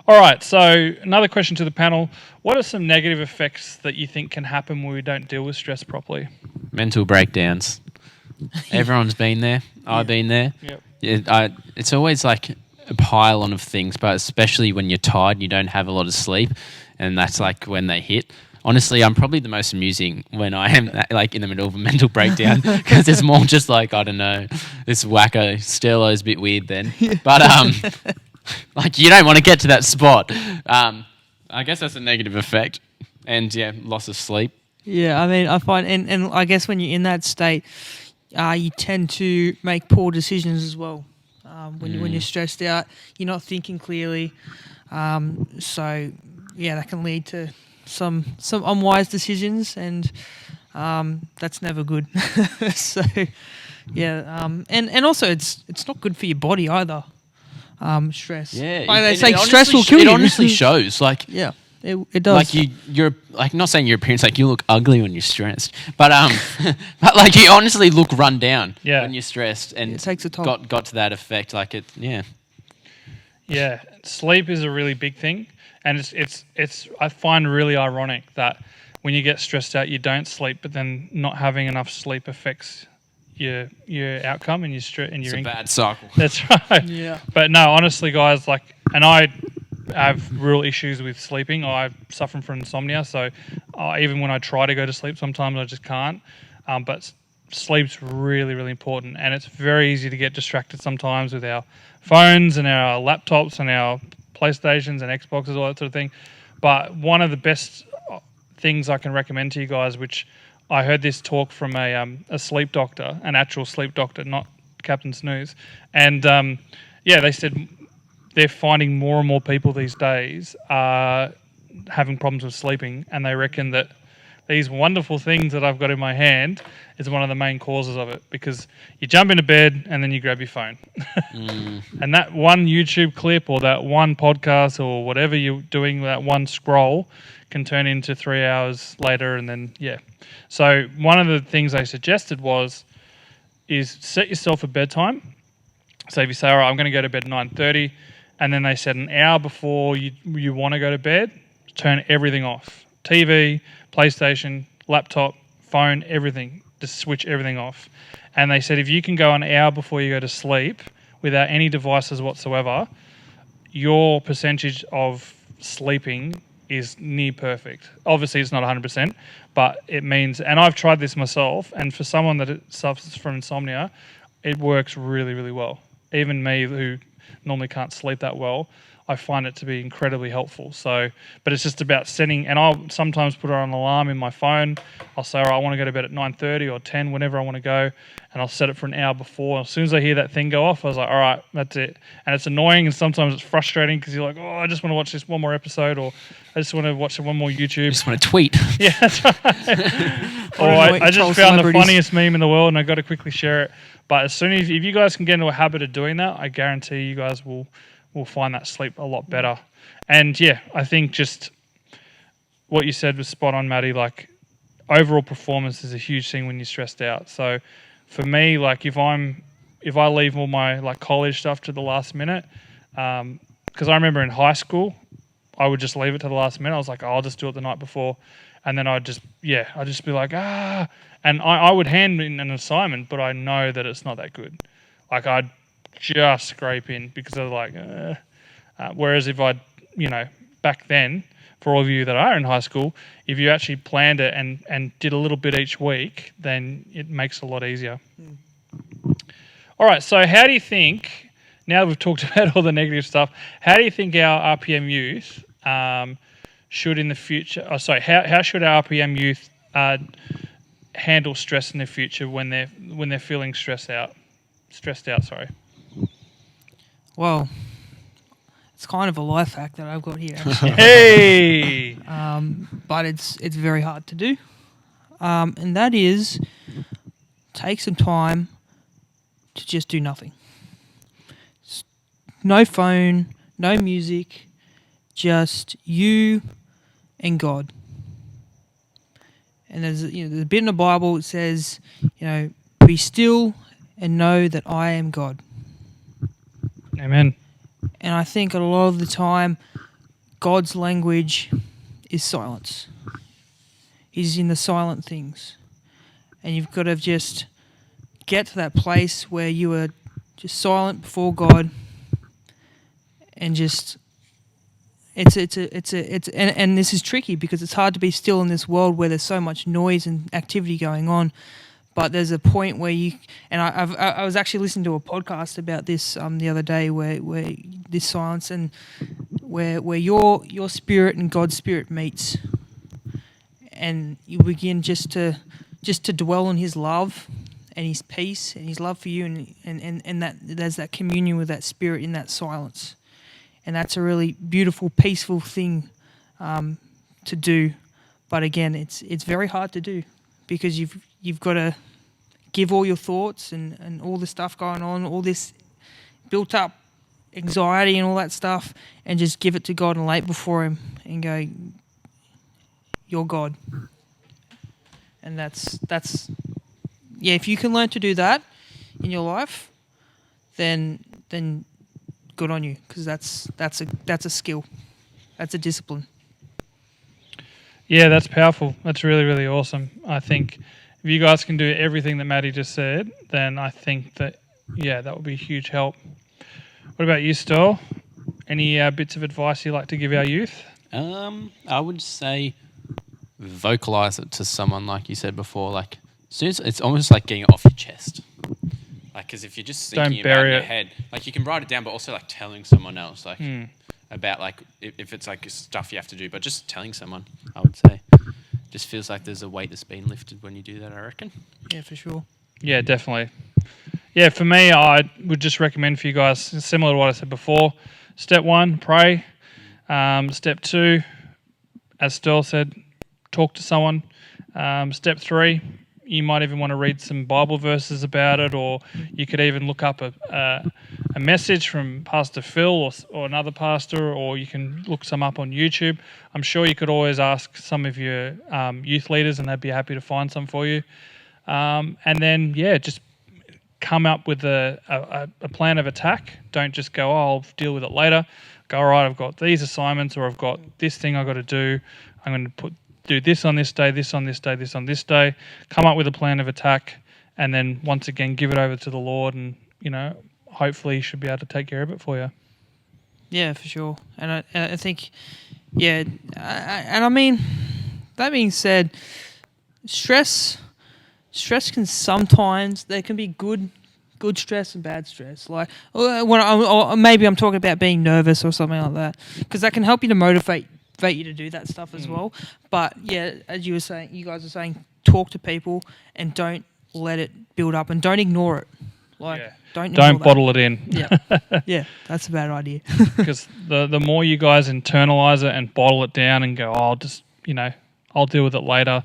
All right, so another question to the panel. What are some negative effects that you think can happen when we don't deal with stress properly? Mental breakdowns. Everyone's been there. I've been there. Yep. It's always like a pile-on of things, but especially when you're tired and you don't have a lot of sleep, and that's like when they hit. Honestly, I'm probably the most amusing when I am like in the middle of a mental breakdown because it's more just like, I don't know, this wacko Sterlo's a bit weird then. But like you don't want to get to that spot. I guess that's a negative effect. And loss of sleep. Yeah, I mean, I find, and I guess when you're in that state, you tend to make poor decisions as well. When you're stressed out, you're not thinking clearly. So that can lead to some unwise decisions, and that's never good. So and also it's not good for your body either. Stress. Yeah, like they say, stress will kill you. It honestly shows. Like it does. Like you're like, not saying your appearance, like you look ugly when you're stressed, but but like you honestly look run down when you're stressed, and it takes a toll. Got to that effect. Like it, Yeah, sleep is a really big thing, and it's I find really ironic that when you get stressed out, you don't sleep, but then not having enough sleep affects your outcome and your it's a bad cycle. That's right. Yeah. But no, honestly, guys, I have real issues with sleeping. I suffer from insomnia, so even when I try to go to sleep, sometimes I just can't. But sleep's really, really important, and it's very easy to get distracted sometimes with our phones and our laptops and our PlayStations and Xboxes, all that sort of thing. But one of the best things I can recommend to you guys, which I heard this talk from a sleep doctor, an actual sleep doctor, not Captain Snooze, and they said they're finding more and more people these days are having problems with sleeping, and they reckon that these wonderful things that I've got in my hand is one of the main causes of it, because you jump into bed and then you grab your phone. And that one YouTube clip or that one podcast or whatever you're doing, that one scroll can turn into 3 hours later, and then, So one of the things they suggested is set yourself a bedtime. So if you say, all right, I'm going to go to bed at 9:30, and then they said an hour before you want to go to bed, turn everything off. TV, PlayStation, laptop, phone, everything. Just switch everything off. And they said if you can go an hour before you go to sleep without any devices whatsoever, your percentage of sleeping is near perfect. Obviously, it's not 100%, but it means, and I've tried this myself, and for someone that suffers from insomnia, it works really, really well. Even me, who normally can't sleep that well, I find it to be incredibly helpful. So, but it's just about setting, and I'll sometimes put an alarm in my phone. I'll say, all right, I want to go to bed at 9:30 or 10, whenever I want to go, and I'll set it for an hour before. As soon as I hear that thing go off, I was like, all right, that's it. And it's annoying, and sometimes it's frustrating because you're like, oh, I just want to watch this one more episode, or I just want to watch one more YouTube. Just want to tweet. Yeah, that's right. Or I just troll found the celebrities. funniest meme in the world, and I got to quickly share it. But as soon as, if you guys can get into a habit of doing that, I guarantee you guys will find that sleep a lot better. And yeah, I think just what you said was spot on, Maddie. Like, overall performance is a huge thing when you're stressed out. So for me, like if I leave all my like college stuff to the last minute, because I remember in high school, I would just leave it to the last minute. I was like, oh, I'll just do it the night before. And then I'd just be like, and I would hand in an assignment, but I know that it's not that good. Like, I'd just scrape in because I was like, whereas if I'd, back then, for all of you that are in high school, if you actually planned it and did a little bit each week, then it makes it a lot easier. All right, so how do you think, now that we've talked about all the negative stuff, how do you think our RPM youth should in the future, how should our RPM youth handle stress in the future when they're feeling stressed out? Well, it's kind of a life hack that I've got here, actually. Hey! But it's very hard to do. And that is take some time to just do nothing. No phone, no music, just you and God. And there's a bit in the Bible that says, be still and know that I am God. Amen. And I think a lot of the time, God's language is silence. He's in the silent things. And you've got to just get to that place where you are just silent before God and just and this is tricky because it's hard to be still in this world where there's so much noise and activity going on. But there's a point where I was actually listening to a podcast about this the other day where this silence and where your spirit and God's spirit meets, and you begin just to dwell on His love and His peace and His love for you, and that there's that communion with that spirit in that silence, and that's a really beautiful, peaceful thing to do. But again, it's very hard to do because you've got to give all your thoughts and all the stuff going on, all this built up anxiety and all that stuff, and just give it to God and lay it before Him and go, you're God. And that's if you can learn to do that in your life, then good on you, because that's a skill. That's a discipline. Yeah, that's powerful. That's really, really awesome. I think if you guys can do everything that Maddie just said, then I think that would be a huge help. What about you, Stoll? Any bits of advice you'd like to give our youth? I would say vocalize it to someone, like you said before. Like, soon as it's almost like getting it off your chest. Like, because if you're just Don't thinking about it in bury your it. head, like you can write it down, but also like telling someone else, like about like if it's like stuff you have to do, but just telling someone, I would say, just feels like there's a weight that's been lifted when you do that. I reckon. Yeah, for sure. Yeah, definitely. Yeah, for me, I would just recommend for you guys, similar to what I said before. Step 1, pray. Step 2, as Sterl said, talk to someone. Step 3, you might even want to read some Bible verses about it, or you could even look up a message from Pastor Phil or another pastor, or you can look some up on YouTube. I'm sure you could always ask some of your youth leaders, and they'd be happy to find some for you. And then, just come up with a plan of attack. Don't just go, I'll deal with it later. Go, all right, I've got these assignments, or I've got this thing I've got to do. I'm going to do this on this day, this on this day, this on this day. Come up with a plan of attack, and then once again give it over to the Lord, and hopefully He should be able to take care of it for you. Yeah, for sure. And I think, I mean, that being said, stress can sometimes, there can be good stress and bad stress. Like or maybe I'm talking about being nervous or something like that, because that can help you to motivate you to do that stuff as well. But yeah, as you guys are saying, talk to people and don't let it build up, and don't ignore it. Don't bottle it in. Yeah, that's a bad idea. Because the more you guys internalize it and bottle it down and go, I'll deal with it later.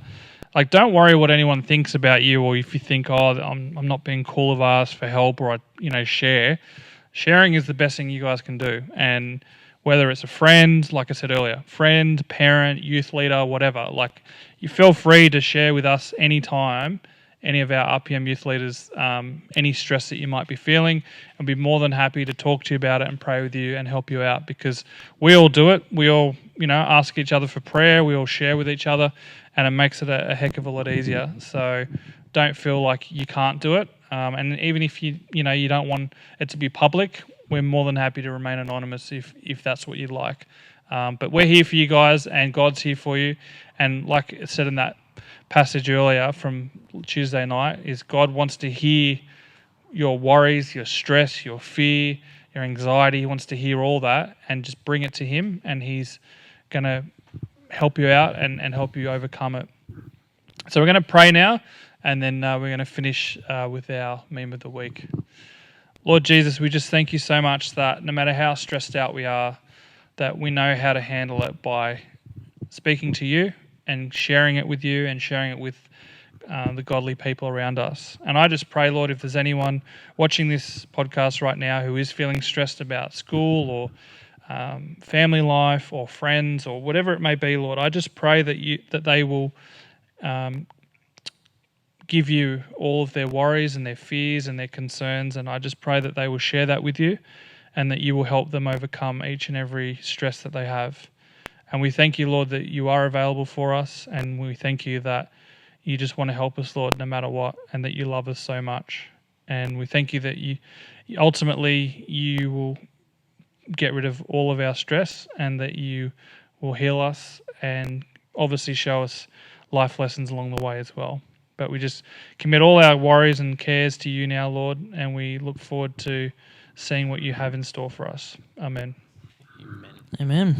Like, don't worry what anyone thinks about you, or if you think, I'm not being cool if I ask for help, or I share. Sharing is the best thing you guys can do. And whether it's a friend, like I said earlier, friend, parent, youth leader, whatever, like, you feel free to share with us anytime, any of our RPM youth leaders, any stress that you might be feeling, and be more than happy to talk to you about it and pray with you and help you out, because we all do it. We all, ask each other for prayer. We all share with each other, and it makes it a heck of a lot easier. So don't feel like you can't do it. And even if you don't want it to be public, we're more than happy to remain anonymous if that's what you'd like. But we're here for you guys, and God's here for you. And like it said in that passage earlier from Tuesday night, is God wants to hear your worries, your stress, your fear, your anxiety. He wants to hear all that and just bring it to Him, and He's going to help you out and help you overcome it. So we're going to pray now, and then we're going to finish with our meme of the week. Lord Jesus, we just thank you so much that no matter how stressed out we are, that we know how to handle it by speaking to you and sharing it with you and sharing it with the godly people around us. And I just pray, Lord, if there's anyone watching this podcast right now who is feeling stressed about school or family life or friends or whatever it may be, Lord, I just pray that they will give you all of their worries and their fears and their concerns, and I just pray that they will share that with you, and that you will help them overcome each and every stress that they have. And we thank you, Lord, that you are available for us, and we thank you that you just want to help us, Lord, no matter what, and that you love us so much. And we thank you that you ultimately you will get rid of all of our stress, and that you will heal us and obviously show us life lessons along the way as well. But we just commit all our worries and cares to you now, Lord, and we look forward to seeing what you have in store for us. Amen. Amen.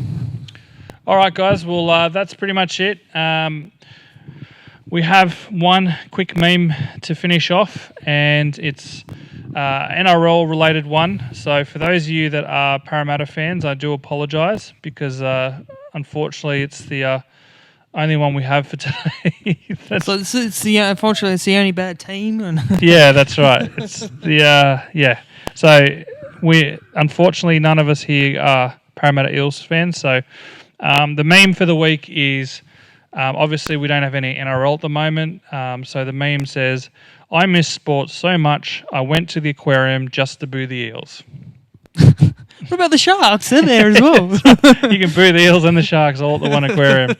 All right, guys. Well, that's pretty much it. We have one quick meme to finish off, and it's NRL-related one. So for those of you that are Parramatta fans, I do apologise, because unfortunately it's the only one we have for today. So unfortunately it's the only bad team. And yeah, that's right. It's the So we unfortunately none of us here are Parramatta Eels fans. So the meme for the week is obviously we don't have any NRL at the moment. So the meme says, "I miss sports so much. I went to the aquarium just to boo the Eels." What about the Sharks? They're there as well. You can boo the Eels and the Sharks all at the one aquarium.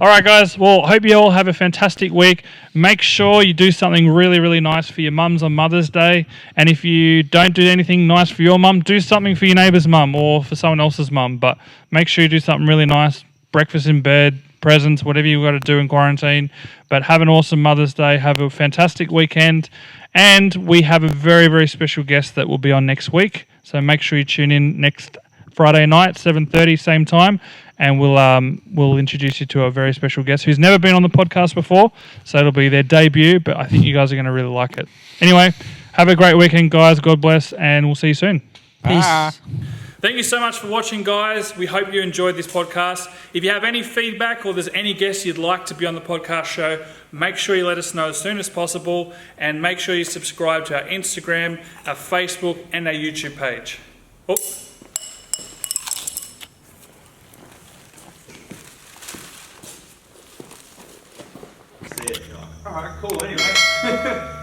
All right, guys. Well, hope you all have a fantastic week. Make sure you do something really, really nice for your mums on Mother's Day. And if you don't do anything nice for your mum, do something for your neighbour's mum or for someone else's mum. But make sure you do something really nice. Breakfast in bed, presents, whatever you've got to do in quarantine. But have an awesome Mother's Day. Have a fantastic weekend. And we have a very, very special guest that will be on next week. So make sure you tune in next Friday night, 7:30, same time. And we'll introduce you to a very special guest who's never been on the podcast before. So it'll be their debut, but I think you guys are going to really like it. Anyway, have a great weekend, guys. God bless, and we'll see you soon. Peace. Thank you so much for watching, guys. We hope you enjoyed this podcast. If you have any feedback or there's any guests you'd like to be on the podcast show, make sure you let us know as soon as possible, and make sure you subscribe to our Instagram, our Facebook, and our YouTube page. Oh. Alright, cool, anyway.